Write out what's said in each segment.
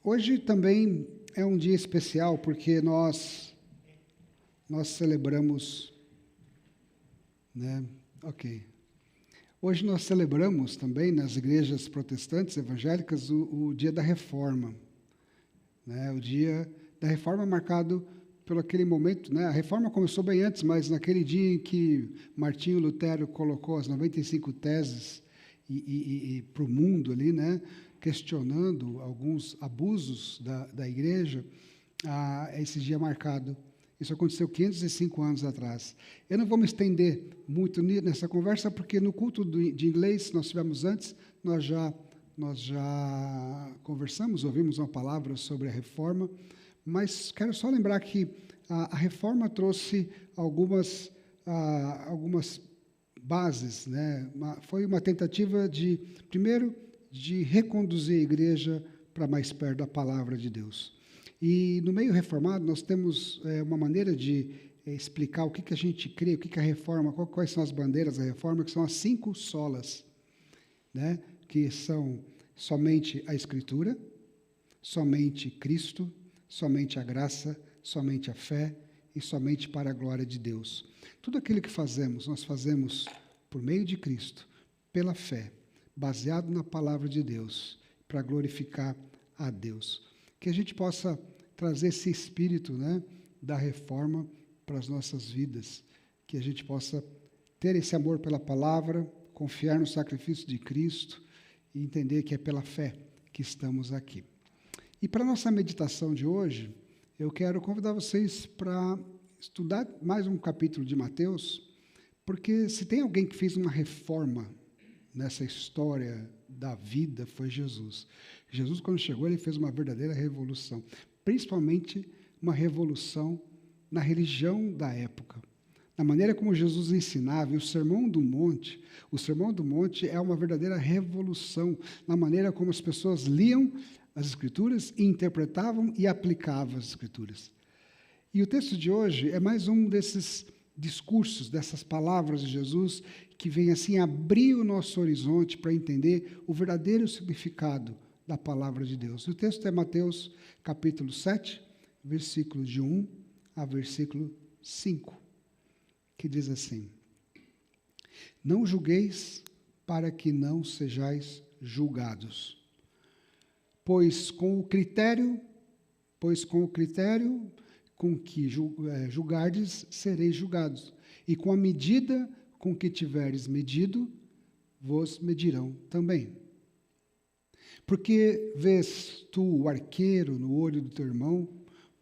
Hoje também é um dia especial porque nós celebramos, né? Ok. Hoje nós celebramos também nas igrejas protestantes evangélicas o dia da Reforma, né? O dia da Reforma marcado pelo aquele momento, né? A Reforma começou bem antes, mas naquele dia em que Martinho Lutero colocou as 95 teses para o mundo ali, né? Questionando alguns abusos da igreja, esse dia marcado. Isso aconteceu 505 anos atrás. Eu não vou me estender muito nessa conversa, porque no culto de inglês nós tivemos antes, nós já conversamos, ouvimos uma palavra sobre a reforma, mas quero só lembrar que a reforma trouxe algumas bases, né? Foi uma tentativa primeiro, de reconduzir a igreja para mais perto da palavra de Deus. E no meio reformado nós temos uma maneira de explicar o que a gente crê, o que a reforma, quais são as bandeiras da reforma, que são as 5 solas, né? Que são somente a Escritura, somente Cristo, somente a graça, somente a fé e somente para a glória de Deus. Tudo aquilo que fazemos, nós fazemos por meio de Cristo, pela fé, baseado na palavra de Deus, para glorificar a Deus. Que a gente possa trazer esse espírito, né, da reforma para as nossas vidas, que a gente possa ter esse amor pela palavra, confiar no sacrifício de Cristo e entender que é pela fé que estamos aqui. E para a nossa meditação de hoje, eu quero convidar vocês para estudar mais um capítulo de Mateus, porque se tem alguém que fez uma reforma nessa história da vida, foi Jesus. Jesus, quando chegou, ele fez uma verdadeira revolução, principalmente uma revolução na religião da época, na maneira como Jesus ensinava. E o Sermão do Monte é uma verdadeira revolução na maneira como as pessoas liam as Escrituras e interpretavam e aplicavam as Escrituras. E o texto de hoje é mais um desses discursos, dessas palavras de Jesus, que vem assim abrir o nosso horizonte para entender o verdadeiro significado da palavra de Deus. O texto é Mateus capítulo 7, versículos de 1 a versículo 5, que diz assim: Não julgueis para que não sejais julgados, pois com o critério com que julgardes, sereis julgados, e com a medida com que tiveres medido, vos medirão também. Porque vês tu o arqueiro no olho do teu irmão,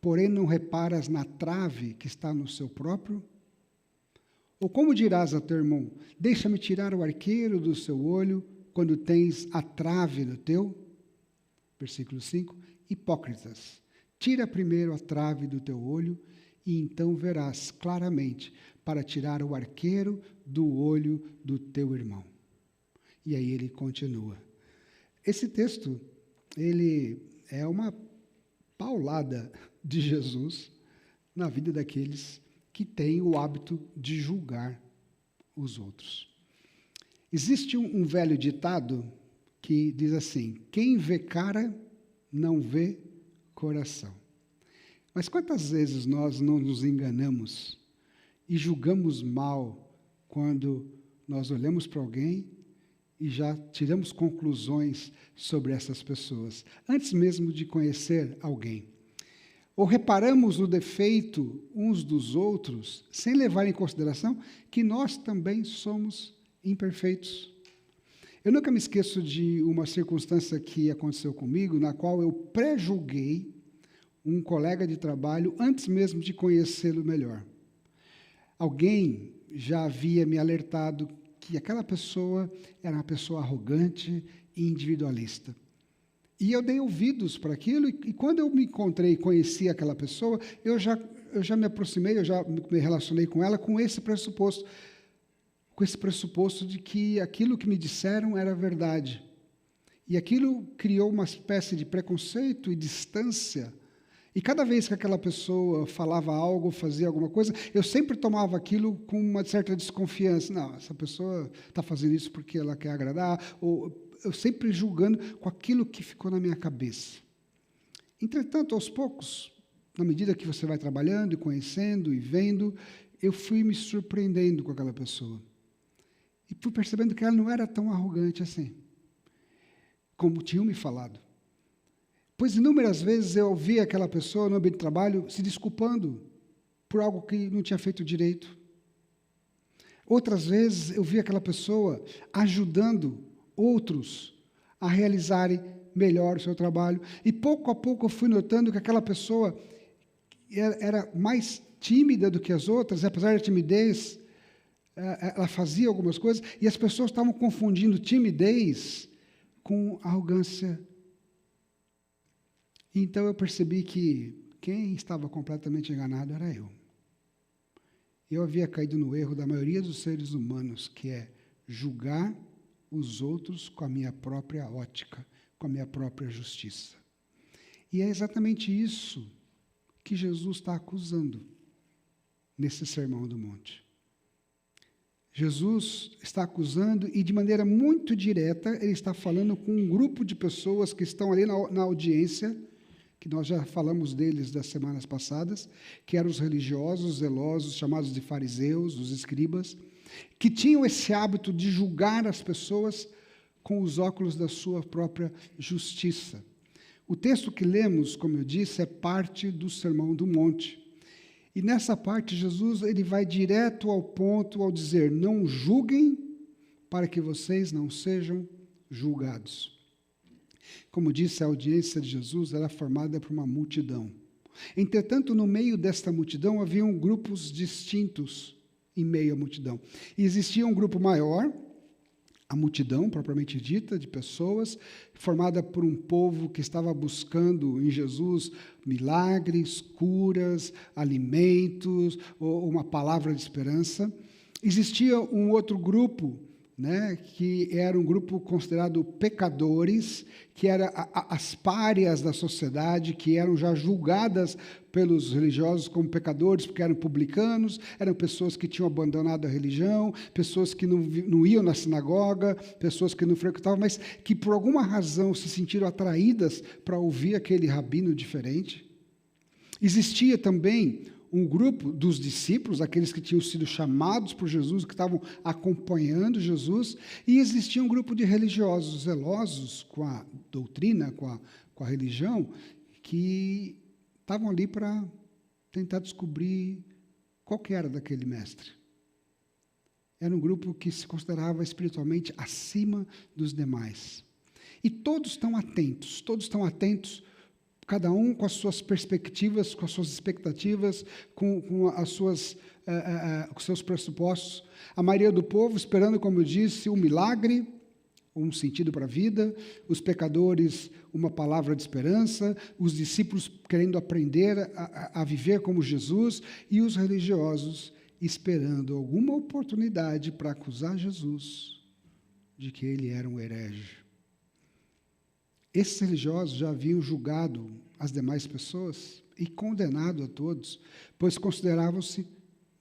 porém não reparas na trave que está no seu próprio? Ou como dirás a teu irmão, deixa-me tirar o arqueiro do seu olho, quando tens a trave no teu? Versículo 5, hipócritas, tira primeiro a trave do teu olho, e então verás claramente para tirar o arqueiro do olho do teu irmão. E aí ele continua. Esse texto, ele é uma paulada de Jesus na vida daqueles que têm o hábito de julgar os outros. Existe um velho ditado que diz assim: quem vê cara não vê coração. Mas quantas vezes nós não nos enganamos e julgamos mal quando nós olhamos para alguém e já tiramos conclusões sobre essas pessoas, antes mesmo de conhecer alguém? Ou reparamos no defeito uns dos outros, sem levar em consideração que nós também somos imperfeitos. Eu nunca me esqueço de uma circunstância que aconteceu comigo, na qual eu pré-julguei um colega de trabalho antes mesmo de conhecê-lo melhor. Alguém já havia me alertado que aquela pessoa era uma pessoa arrogante e individualista. E eu dei ouvidos para aquilo, e quando eu me encontrei e conheci aquela pessoa, eu já me aproximei, eu já me relacionei com ela com esse pressuposto de que aquilo que me disseram era verdade. E aquilo criou uma espécie de preconceito e distância. E cada vez que aquela pessoa falava algo, fazia alguma coisa, eu sempre tomava aquilo com uma certa desconfiança. Não, essa pessoa está fazendo isso porque ela quer agradar, ou eu sempre julgando com aquilo que ficou na minha cabeça. Entretanto, aos poucos, na medida que você vai trabalhando e conhecendo e vendo, eu fui me surpreendendo com aquela pessoa. E fui percebendo que ela não era tão arrogante assim, como tinham me falado. Pois inúmeras vezes eu ouvi aquela pessoa no ambiente de trabalho se desculpando por algo que não tinha feito direito. Outras vezes eu vi aquela pessoa ajudando outros a realizarem melhor o seu trabalho. E pouco a pouco eu fui notando que aquela pessoa era mais tímida do que as outras, apesar da timidez, ela fazia algumas coisas, e as pessoas estavam confundindo timidez com arrogância. Então eu percebi que quem estava completamente enganado era eu. Eu havia caído no erro da maioria dos seres humanos, que é julgar os outros com a minha própria ótica, com a minha própria justiça. E é exatamente isso que Jesus está acusando nesse Sermão do Monte. Jesus está acusando e, de maneira muito direta, ele está falando com um grupo de pessoas que estão ali na audiência, que nós já falamos deles das semanas passadas, que eram os religiosos, zelosos, chamados de fariseus, os escribas, que tinham esse hábito de julgar as pessoas com os óculos da sua própria justiça. O texto que lemos, como eu disse, é parte do Sermão do Monte. E nessa parte, Jesus ele vai direto ao ponto ao dizer: não julguem para que vocês não sejam julgados. Como disse, a audiência de Jesus era formada por uma multidão. Entretanto, no meio desta multidão, haviam grupos distintos em meio à multidão. E existia um grupo maior, a multidão, propriamente dita, de pessoas, formada por um povo que estava buscando em Jesus milagres, curas, alimentos, ou uma palavra de esperança. Existia um outro grupo, que era um grupo considerado pecadores, que eram as párias da sociedade, que eram já julgadas pelos religiosos como pecadores, porque eram publicanos, eram pessoas que tinham abandonado a religião, pessoas que não iam na sinagoga, pessoas que não frequentavam, mas que por alguma razão se sentiram atraídas para ouvir aquele rabino diferente. Existia também um grupo dos discípulos, aqueles que tinham sido chamados por Jesus, que estavam acompanhando Jesus, e existia um grupo de religiosos zelosos com a doutrina, com a religião, que estavam ali para tentar descobrir qual que era daquele mestre. Era um grupo que se considerava espiritualmente acima dos demais. E todos estão atentos, cada um com as suas perspectivas, com as suas expectativas, com os seus pressupostos. A maioria do povo esperando, como eu disse, um milagre, um sentido para a vida, os pecadores, uma palavra de esperança, os discípulos querendo aprender a viver como Jesus, e os religiosos esperando alguma oportunidade para acusar Jesus de que ele era um herege. Esses religiosos já haviam julgado as demais pessoas e condenado a todos, pois consideravam-se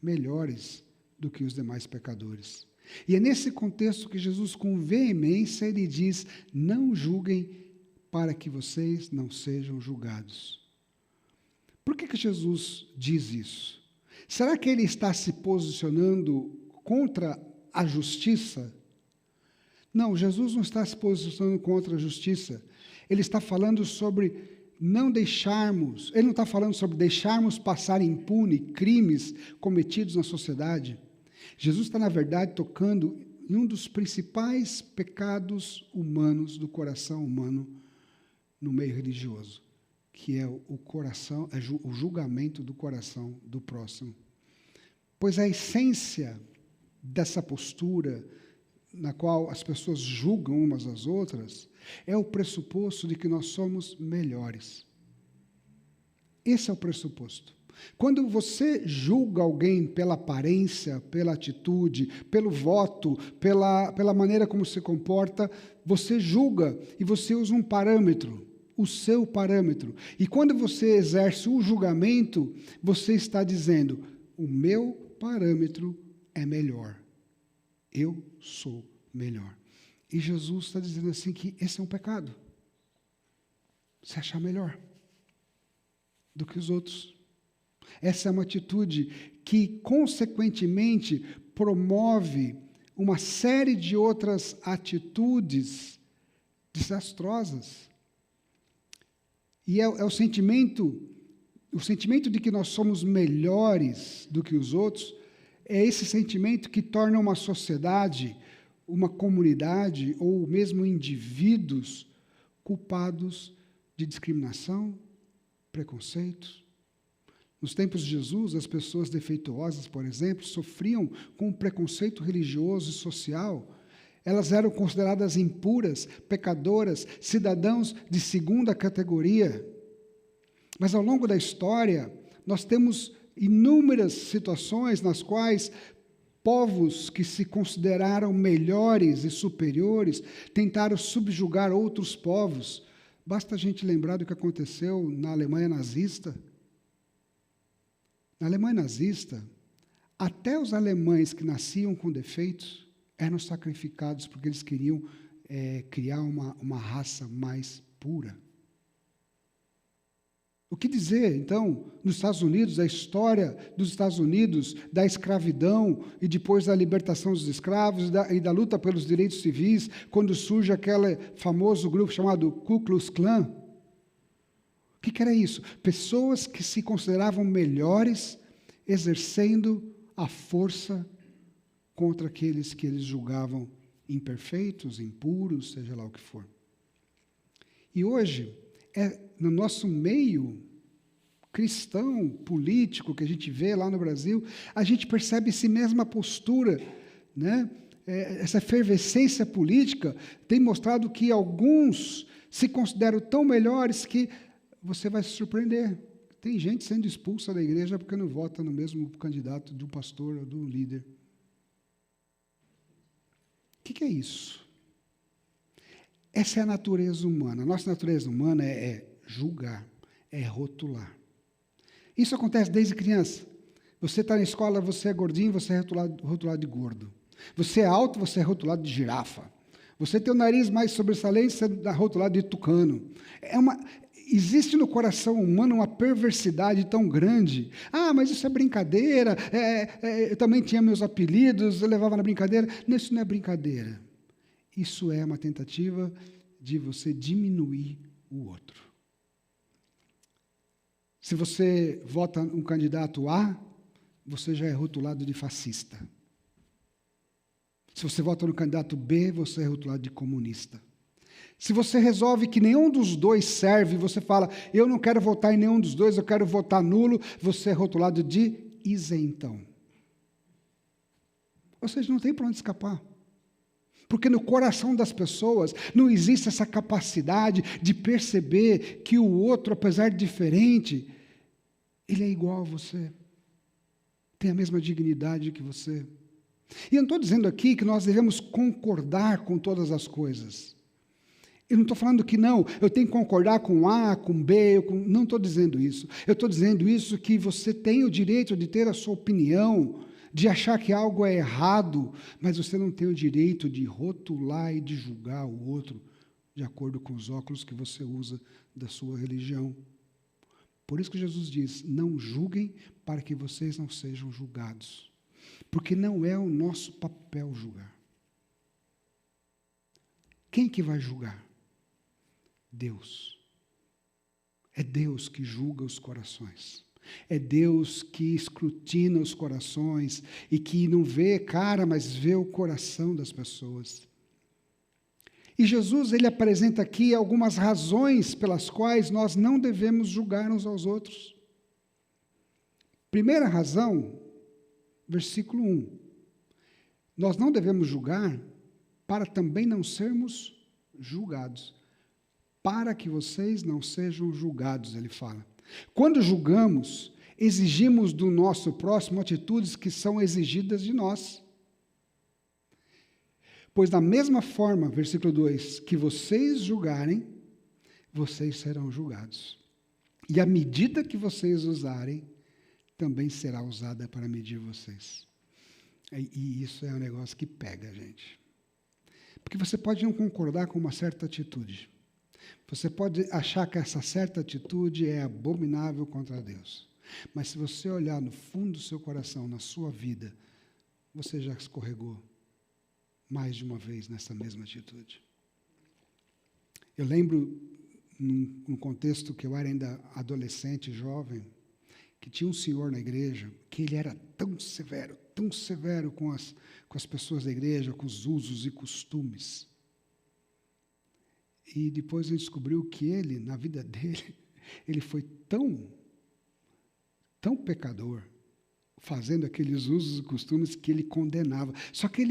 melhores do que os demais pecadores. E é nesse contexto que Jesus, com veemência, ele diz: não julguem para que vocês não sejam julgados. Por que Jesus diz isso? Será que ele está se posicionando contra a justiça? Não, Jesus não está se posicionando contra a justiça. Ele está falando sobre ele não está falando sobre deixarmos passar impune crimes cometidos na sociedade. Jesus está, na verdade, tocando em um dos principais pecados humanos do coração humano no meio religioso, que é o julgamento do coração do próximo. Pois a essência dessa postura na qual as pessoas julgam umas às outras, é o pressuposto de que nós somos melhores. Esse é o pressuposto. Quando você julga alguém pela aparência, pela atitude, pelo voto, pela maneira como se comporta, você julga e você usa um parâmetro, o seu parâmetro. E quando você exerce o julgamento, você está dizendo: o meu parâmetro é melhor. Eu sou melhor. E Jesus está dizendo assim que esse é um pecado. Se achar melhor. do que os outros. Essa é uma atitude que, consequentemente, promove uma série de outras atitudes desastrosas. E é o sentimento de que nós somos melhores do que os outros, é esse sentimento que torna uma sociedade, uma comunidade, ou mesmo indivíduos, culpados de discriminação, preconceito. Nos tempos de Jesus, as pessoas defeituosas, por exemplo, sofriam com preconceito religioso e social. Elas eram consideradas impuras, pecadoras, cidadãos de segunda categoria. Mas ao longo da história, nós temos inúmeras situações nas quais povos que se consideraram melhores e superiores tentaram subjugar outros povos. Basta a gente lembrar do que aconteceu na Alemanha nazista. Na Alemanha nazista, até os alemães que nasciam com defeitos eram sacrificados porque eles queriam criar uma raça mais pura. O que dizer, então, nos Estados Unidos, a história dos Estados Unidos, da escravidão e depois da libertação dos escravos e da luta pelos direitos civis, quando surge aquele famoso grupo chamado Ku Klux Klan? O que era isso? Pessoas que se consideravam melhores, exercendo a força contra aqueles que eles julgavam imperfeitos, impuros, seja lá o que for. E hoje, no nosso meio cristão, político, que a gente vê lá no Brasil, a gente percebe essa mesma postura, né? Essa efervescência política tem mostrado que alguns se consideram tão melhores que você vai se surpreender. Tem gente sendo expulsa da igreja porque não vota no mesmo candidato de um pastor ou de um líder. O que é isso? Essa é a natureza humana. A nossa natureza humana é julgar, é rotular. Isso acontece desde criança. Você está na escola, você é gordinho, você é rotulado de gordo. Você é alto, você é rotulado de girafa. Você tem o nariz mais sobressalente, você é rotulado de tucano. Existe no coração humano uma perversidade tão grande. Ah, mas isso é brincadeira. Eu também tinha meus apelidos, eu levava na brincadeira. Não, isso não é brincadeira. Isso é uma tentativa de você diminuir o outro. Se você vota um candidato A, você já é rotulado de fascista. Se você vota no candidato B, você é rotulado de comunista. Se você resolve que nenhum dos dois serve, você fala, eu não quero votar em nenhum dos dois, eu quero votar nulo, você é rotulado de isentão. Ou seja, não tem para onde escapar. Porque no coração das pessoas não existe essa capacidade de perceber que o outro, apesar de diferente, ele é igual a você. Tem a mesma dignidade que você. E eu não estou dizendo aqui que nós devemos concordar com todas as coisas. Eu não estou falando que não, eu tenho que concordar com A, com B, não estou dizendo isso. Eu estou dizendo isso que você tem o direito de ter a sua opinião, de achar que algo é errado, mas você não tem o direito de rotular e de julgar o outro de acordo com os óculos que você usa da sua religião. Por isso que Jesus diz, não julguem para que vocês não sejam julgados. Porque não é o nosso papel julgar. Quem que vai julgar? Deus. É Deus que julga os corações. É Deus que escrutina os corações e que não vê cara, mas vê o coração das pessoas. E Jesus, ele apresenta aqui algumas razões pelas quais nós não devemos julgar uns aos outros. Primeira razão, versículo 1. Nós não devemos julgar para também não sermos julgados. Para que vocês não sejam julgados, ele fala. Quando julgamos, exigimos do nosso próximo atitudes que são exigidas de nós. Pois da mesma forma, versículo 2, que vocês julgarem, vocês serão julgados. E a medida que vocês usarem, também será usada para medir vocês. E isso é um negócio que pega a gente. Porque você pode não concordar com uma certa atitude. Você pode achar que essa certa atitude é abominável contra Deus. Mas se você olhar no fundo do seu coração, na sua vida, você já escorregou mais de uma vez nessa mesma atitude. Eu lembro, num contexto que eu era ainda adolescente, jovem, que tinha um senhor na igreja que ele era tão severo com as pessoas da igreja, com os usos e costumes. E depois a gente descobriu que ele, na vida dele, ele foi tão pecador, fazendo aqueles usos e costumes que ele condenava. Só que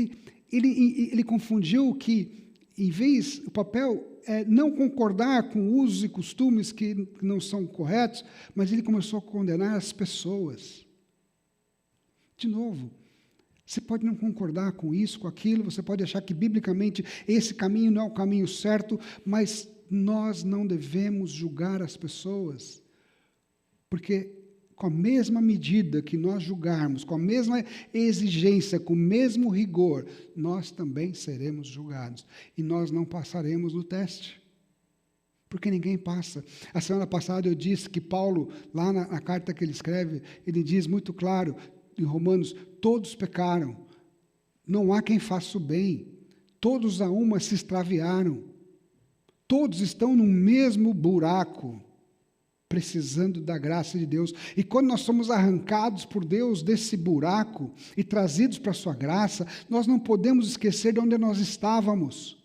ele confundiu que, em vez, o papel é não concordar com usos e costumes que não são corretos, mas ele começou a condenar as pessoas. De novo, você pode não concordar com isso, com aquilo, você pode achar que, biblicamente, esse caminho não é o caminho certo, mas nós não devemos julgar as pessoas, porque com a mesma medida que nós julgarmos, com a mesma exigência, com o mesmo rigor, nós também seremos julgados. E nós não passaremos no teste. Porque ninguém passa. A semana passada eu disse que Paulo, lá na carta que ele escreve, ele diz muito claro, em Romanos, todos pecaram. Não há quem faça o bem. Todos a uma se extraviaram. Todos estão no mesmo buraco, precisando da graça de Deus. E quando nós somos arrancados por Deus desse buraco e trazidos para a sua graça, nós não podemos esquecer de onde nós estávamos,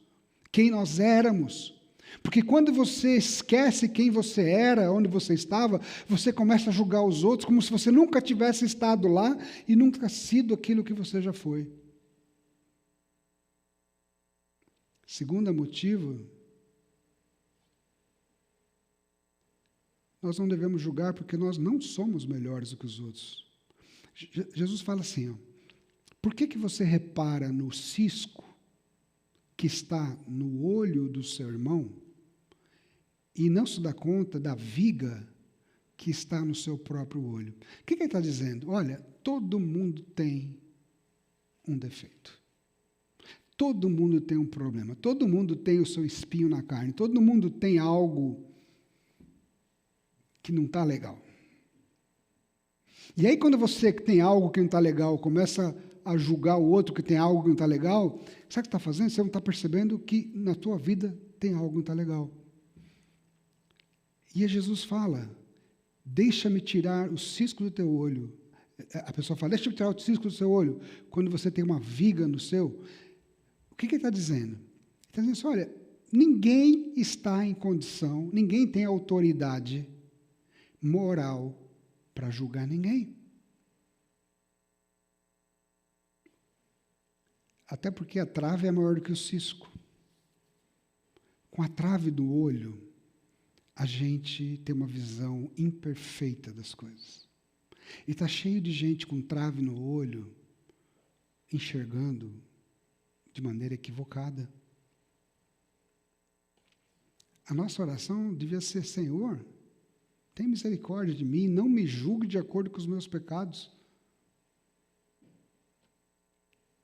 quem nós éramos. Porque quando você esquece quem você era, onde você estava, você começa a julgar os outros como se você nunca tivesse estado lá e nunca sido aquilo que você já foi. Segundo motivo, nós não devemos julgar porque nós não somos melhores do que os outros. Jesus fala assim, ó, por que você repara no cisco que está no olho do seu irmão e não se dá conta da viga que está no seu próprio olho? O que ele está dizendo? Olha, todo mundo tem um defeito. Todo mundo tem um problema. Todo mundo tem o seu espinho na carne. Todo mundo tem algo que não está legal. E aí, quando você que tem algo que não está legal, começa a julgar o outro que tem algo que não está legal, sabe o que você está fazendo? Você não está percebendo que na tua vida tem algo que não está legal. E Jesus fala, deixa-me tirar o cisco do teu olho. A pessoa fala, deixa-me tirar o cisco do seu olho, quando você tem uma viga no seu. O que ele está dizendo? Ele está dizendo assim, olha, ninguém está em condição, ninguém tem autoridade moral para julgar ninguém. Até porque a trave é maior do que o cisco. Com a trave do olho, a gente tem uma visão imperfeita das coisas. E está cheio de gente com trave no olho, enxergando de maneira equivocada. A nossa oração devia ser, Senhor, tem misericórdia de mim, não me julgue de acordo com os meus pecados.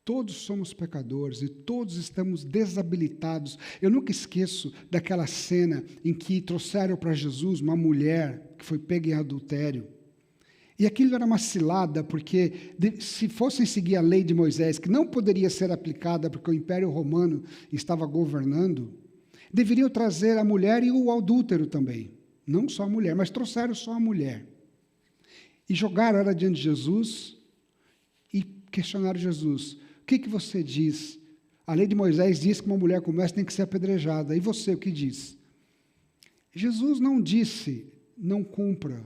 Todos somos pecadores e todos estamos desabilitados. Eu nunca esqueço daquela cena em que trouxeram para Jesus uma mulher que foi pega em adultério. E aquilo era uma cilada, porque se fossem seguir a lei de Moisés, que não poderia ser aplicada porque o Império Romano estava governando, deveriam trazer a mulher e o adúltero também. Não só a mulher, mas trouxeram só a mulher. E jogaram ela diante de Jesus e questionaram Jesus. O que você diz? A lei de Moisés diz que uma mulher como essa tem que ser apedrejada. E você, o que diz? Jesus não disse, não cumpra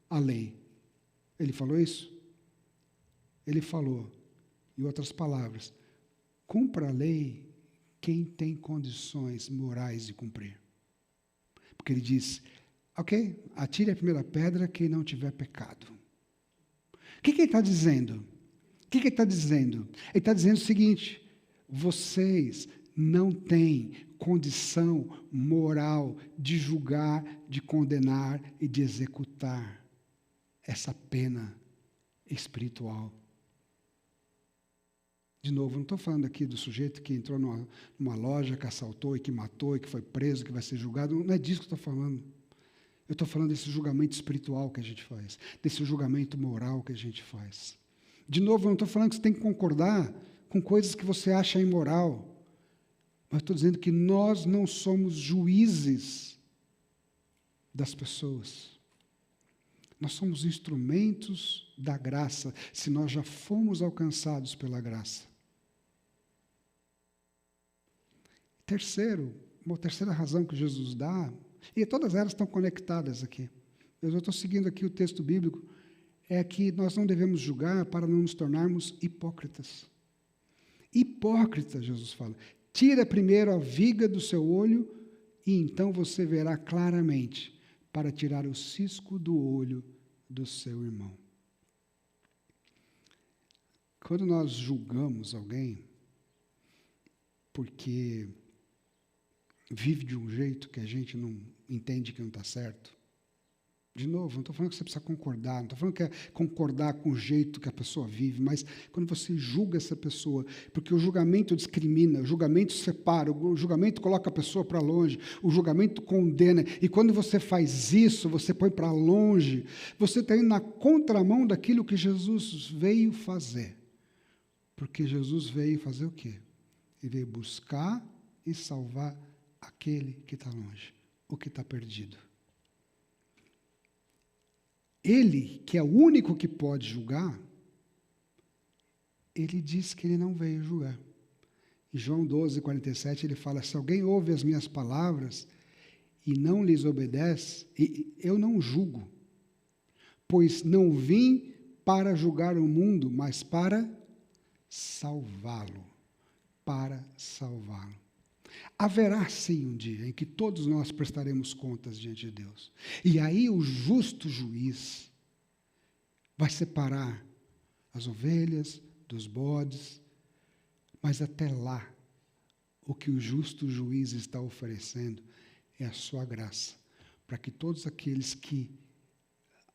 a lei. Ele falou isso? Ele falou, em outras palavras, cumpra a lei quem tem condições morais de cumprir. Porque ele diz, ok, atire a primeira pedra quem não tiver pecado. O que ele está dizendo? O que ele está dizendo? Ele está dizendo o seguinte, vocês não têm condição moral de julgar, de condenar e de executar essa pena espiritual. De novo, não estou falando aqui do sujeito que entrou numa loja, que assaltou e que matou e que foi preso, que vai ser julgado. Não é disso que eu estou falando. Eu estou falando desse julgamento espiritual que a gente faz, desse julgamento moral que a gente faz. De novo, eu não estou falando que você tem que concordar com coisas que você acha imoral, mas estou dizendo que nós não somos juízes das pessoas. Nós somos instrumentos da graça, se nós já fomos alcançados pela graça. Uma terceira razão que Jesus dá, e todas elas estão conectadas aqui. Eu estou seguindo aqui o texto bíblico, é que nós não devemos julgar para não nos tornarmos hipócritas. Hipócrita, Jesus fala, tira primeiro a viga do seu olho e então você verá claramente para tirar o cisco do olho do seu irmão. Quando nós julgamos alguém porque vive de um jeito que a gente não entende que não está certo, de novo, não estou falando que você precisa concordar, não estou falando que é concordar com o jeito que a pessoa vive, mas quando você julga essa pessoa, porque o julgamento discrimina, o julgamento separa, o julgamento coloca a pessoa para longe, o julgamento condena, e quando você faz isso, você põe para longe, você está indo na contramão daquilo que Jesus veio fazer. Porque Jesus veio fazer o quê? Ele veio buscar e salvar aquele que está longe, o que está perdido. Ele, que é o único que pode julgar, ele diz que ele não veio julgar. Em João 12:47, ele fala, se alguém ouve as minhas palavras e não lhes obedece, eu não julgo, pois não vim para julgar o mundo, mas para salvá-lo. Para salvá-lo. Haverá sim um dia em que todos nós prestaremos contas diante de Deus. E aí o justo juiz vai separar as ovelhas dos bodes, mas até lá, o que o justo juiz está oferecendo é a sua graça, para que todos aqueles que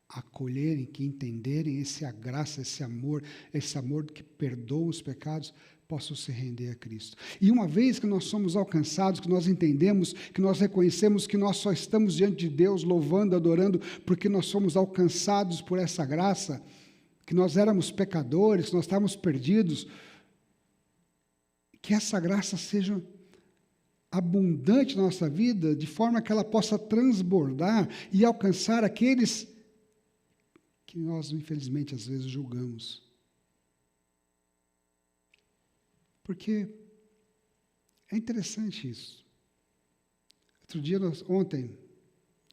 acolherem, que entenderem essa graça, esse amor que perdoa os pecados, possam se render a Cristo. E uma vez que nós somos alcançados, que nós entendemos, que nós reconhecemos que nós só estamos diante de Deus, louvando, adorando, porque nós somos alcançados por essa graça, que nós éramos pecadores, que nós estávamos perdidos, que essa graça seja abundante na nossa vida, de forma que ela possa transbordar e alcançar aqueles que nós, infelizmente, às vezes julgamos. Porque é interessante isso. Outro dia, ontem,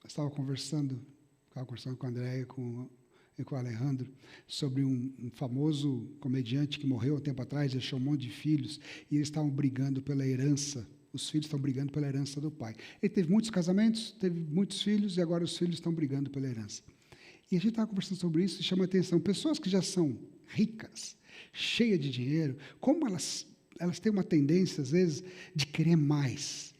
eu estava conversando com a Andréia e com o Alejandro, sobre um famoso comediante que morreu há um tempo atrás, deixou um monte de filhos, e eles estavam brigando pela herança. Os filhos estão brigando pela herança do pai. Ele teve muitos casamentos, teve muitos filhos, e agora os filhos estão brigando pela herança. E a gente estava conversando sobre isso e chama a atenção. Pessoas que já são ricas, cheias de dinheiro, como elas têm uma tendência, às vezes, de querer mais,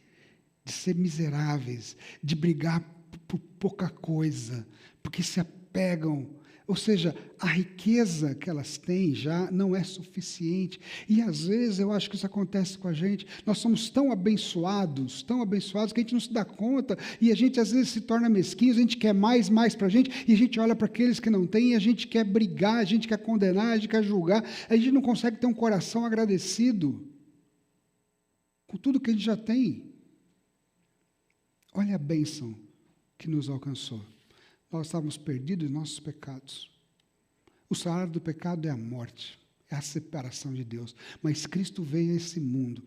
de ser miseráveis, de brigar por pouca coisa, porque se apegam. Ou seja, a riqueza que elas têm já não é suficiente. E, às vezes, eu acho que isso acontece com a gente. Nós somos tão abençoados, que a gente não se dá conta, e a gente, às vezes, se torna mesquinho, a gente quer mais para a gente, e a gente olha para aqueles que não têm, e a gente quer brigar, a gente quer condenar, a gente quer julgar, a gente não consegue ter um coração agradecido com tudo que a gente já tem. Olha a bênção que nos alcançou. Nós estávamos perdidos em nossos pecados. O salário do pecado é a morte, é a separação de Deus. Mas Cristo veio a esse mundo.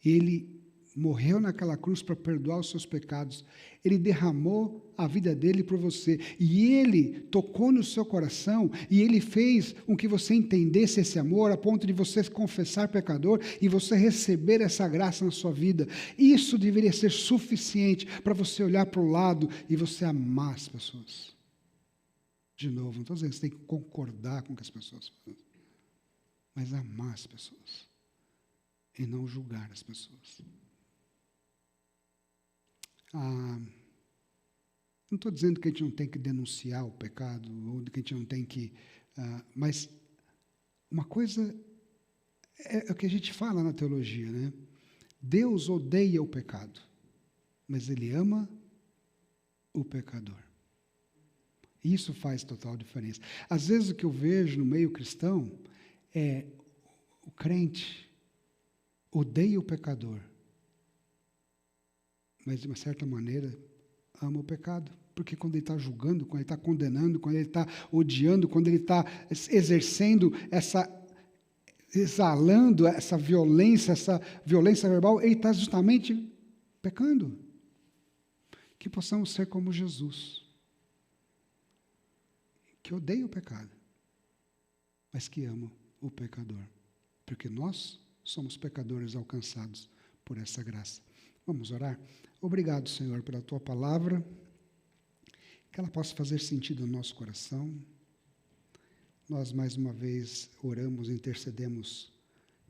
Ele morreu naquela cruz para perdoar os seus pecados. Ele derramou a vida dele por você. E ele tocou no seu coração e ele fez com que você entendesse esse amor a ponto de você confessar pecador e você receber essa graça na sua vida. Isso deveria ser suficiente para você olhar para o lado e você amar as pessoas. De novo, não estou dizendo que você tem que concordar com o que as pessoas fazem, mas amar as pessoas e não julgar as pessoas. Não estou dizendo que a gente não tem que denunciar o pecado, ou que a gente não tem que... mas uma coisa É o que a gente fala na teologia, né? Deus odeia o pecado, mas Ele ama o pecador. Isso faz total diferença. Às vezes o que eu vejo no meio cristão é o crente odeia o pecador, mas de uma certa maneira ama o pecado. Porque quando ele está julgando, quando ele está condenando, quando ele está odiando, quando ele está exercendo exalando essa violência verbal, ele está justamente pecando. Que possamos ser como Jesus, que odeia o pecado, mas que ama o pecador, porque nós somos pecadores alcançados por essa graça. Vamos orar? Obrigado, Senhor, pela Tua palavra, que ela possa fazer sentido no nosso coração. Nós, mais uma vez, oramos e intercedemos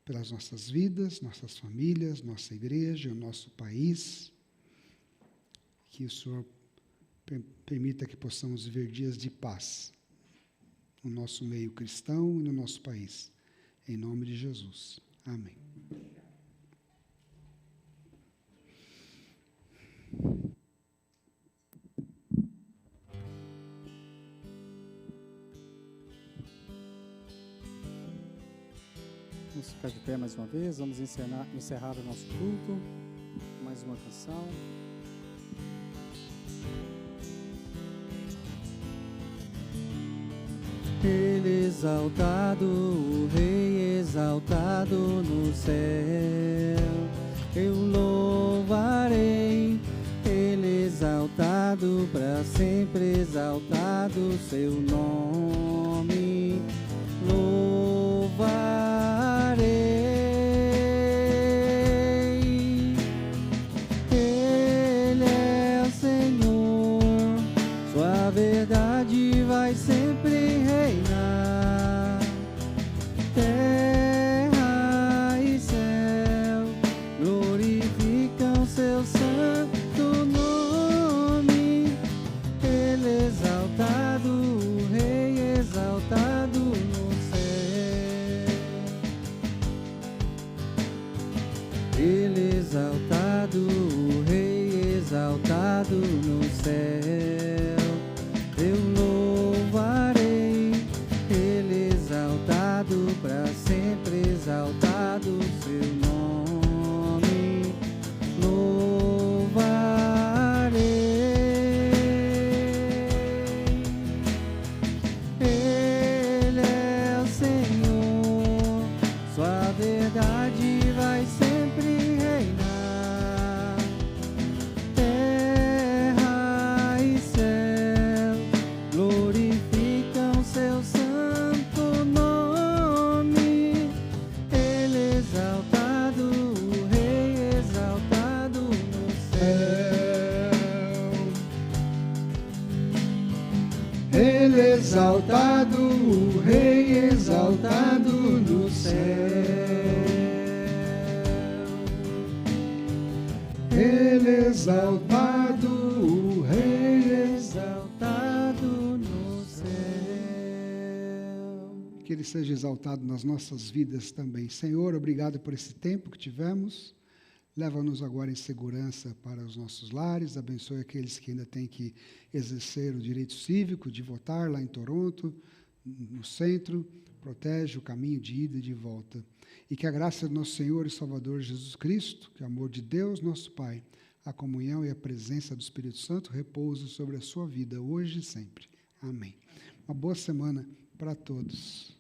pelas nossas vidas, nossas famílias, nossa igreja, o nosso país. Que o Senhor permita que possamos viver dias de paz no nosso meio cristão e no nosso país. Em nome de Jesus. Amém. Vamos ficar de pé mais uma vez, vamos encerrar o nosso culto, mais uma canção. Ele exaltado, o Rei exaltado no céu, eu louvarei. Ele exaltado, para sempre exaltado, seu nome louvarei. Ele é o Senhor, sua verdade vai sempre reinar. Terra e céu glorificam seu santo nome. Ele exaltado, o Rei exaltado no céu. Ele exaltado, o Rei exaltado no céu. Eu louvarei. Ele exaltado, para sempre exaltado, seu nome louvarei. Ele é o Senhor, sua verdade vai sempre reinar. Terra e céu glorificam seu santo nome. Ele exaltado, o Rei exaltado no céu. Ele exaltado, o Rei exaltado no céu. Ele exaltado, o Rei Exaltado no céu. Que Ele seja exaltado nas nossas vidas também. Senhor, obrigado por esse tempo que tivemos. Leva-nos agora em segurança para os nossos lares. Abençoe aqueles que ainda têm que exercer o direito cívico de votar lá em Toronto, no centro. Protege o caminho de ida e de volta. E que a graça do nosso Senhor e Salvador Jesus Cristo, que o amor de Deus, nosso Pai, a comunhão e a presença do Espírito Santo repouse sobre a sua vida, hoje e sempre. Amém. Uma boa semana para todos.